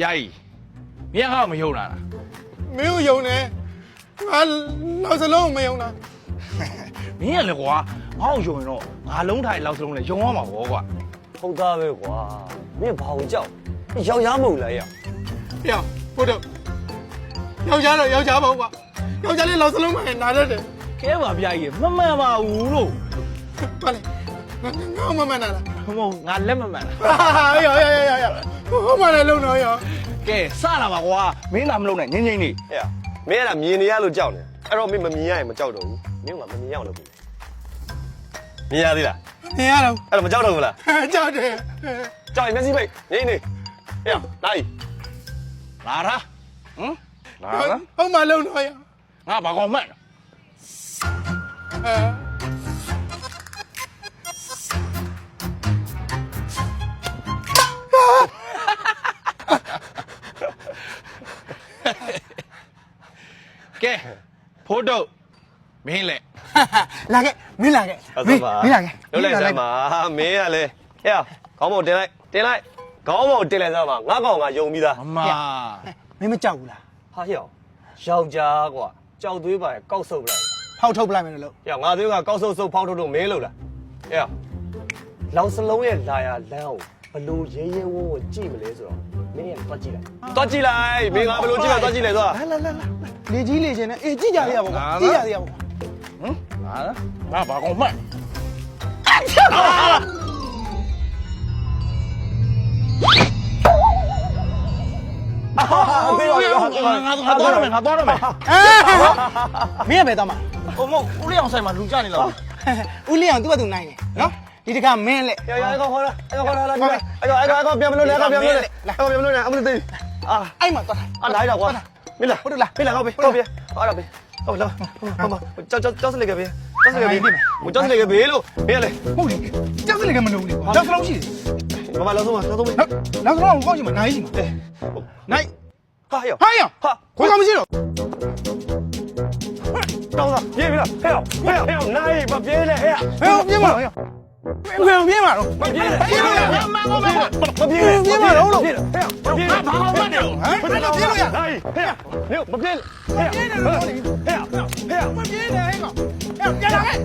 ယာယီမင်းဟောက်မယုံတာလား မင်းကိုယုံတယ်ငါနောက်စလုံးမယုံတာ မင်းကလည်းကွာငါ့ကိုယုံရင်တော့ငါလုံးထိုင်လောက်စလုံးနဲ့ယုံရမှာပေါ့ကွာ ဟုတ်သားပဲကွာမင်းဘာကိုကြောက်ယောက်ျားမဟုတ်လားရ ပြောင်းဖို့တော့ယောက်ျားတော့ယောက်ျားပေါ့ကွာယောက်ျားလေးနောက်စလုံးမှနားရတယ် ကဲပါဗျာကြီးမမှန်ပါဘူးလို့ ဘာလဲငါမမနာလား မဟုတ်ငါလက်မမှန်လား ဟာယောဟိုမှလည်းလုံတော့ယော ကဲစလာပါကွာမင်းသာမလုံးနဲ့ငင်းငင်းနေ ဟဲ့မင်းအဲ့ဒါမြင်နေရလို့ကြောက်နေအဲ့တော့မင်းမမြင်ရရင်မကြောက်တော့ဘူးမင်းကမမြင်ရအောင်လုပ်ပြီမြင်ရသေးလား နေရတော့ အဲ့တော့မကြောက်တော့ဘူးလား ကြောက်တယ် ကြောက်ရင်မျက်စိပိတ်ငိမ့်နေဟဲ့နိုင် လာတာဟမ်လာတာ ဟိုမှလုံတော့ယော ငါဘာကောင်မှန် ကဲဖိုးတော့မင်းလေ လာခဲ့မင်းလာခဲ့မင်းလာခဲ့ လုံးလိုက်စမ်းပါမင်းကလေဟဲ့ခေါင်းပေါ်တင်လိုက်ခေါင်းပေါ်တင်လိုက်စမ်းပါငါကောင်ကယုံပြီးသား မမ မင်းမကြောက်ဘူးလား ဟာဟဲ့ယောက်ျားကွာကြောက်သွေးပါကောက်ဆုပ်လိုက် ဖောက်ထုတ်ပလိုက်မယ်လို့ ဟဲ့ငါသွေးကကောက်ဆုပ်ဖောက်ထုတ်မင်းလို့လားဟဲ့လောင်စလုံးရဲ့လာရလမ်းကိုဘလို့ရဲရဲဝုန်းကိုကြည့်မလဲဆိုတော့မင်းကတွားကြည့်လိုက်မင်းကဘလို့ကြည့်လဲတွားကြည့်လဲသွား လာလေကြီးလေချင်းနဲ့အေးကြည့်ကြရပါဘောကြည့်ရသေးရပါဘော ဟမ်လာတာငါဘာကောင်မှန် ပေးပါ ငါသွားတော့မယ် မင်းကပဲတော့မှာ ဟိုမဟုတ်ဦးလေးအောင်ဆိုင်မှာလူကြနေလား ဦးလေးအောင်သူ့ဘသူနိုင်တယ်နော်ဒီတခါမင်းလက် ရခေါ်လာအဲ့ပြန်မလို့လဲပြန်မလို့လဲအမလို့သိအာ အဲ့မှာသွားတာ အာလိုက်တော့ကွာမင်းလာဟုတ်လားမင်းလာဟုတ်ပြီဟုတ်လားပြီဟုတ်လားမကြောက်စလေကပဲကြောက်စလေကပဲကြောက်စလေကပဲလို့မင်းလေ ဟုတ်လေကြောက်စလေကမလို့လေကြောက်စလုံးရှိတယ် မမလောက်ဆုံးမ နောက်စလုံးကောင်းရှိမှာနိုင်ရှိမှာနိုင် ဟာယော ဟာရခွေးကောင်မရှိတော့ တောင်းတာပြေးပြီလားဟဲ့နိုင်မပြေးနဲ့ဟဲ့ ဘယ်ပြေးမှာတော့ဘယ်ပြေးမှာတော့ မပြေးနဲ့ ပြေးမှာတော့ မပြေးနဲ့ ပြေးမှာတော့လို့ ဟဲ့မပြေးနဲ့ ဘာကောင်မှန်တယ် ဟမ်ပြေးလို့ရ နိုင်ဟဲ့မပြေးနဲ့ဟဲ့ ပြေးတယ်လို့လေ ဟဲ့ မပြေးနဲ့ဟဲ့ကောင်ဟဲ့ပြန်လာခဲ့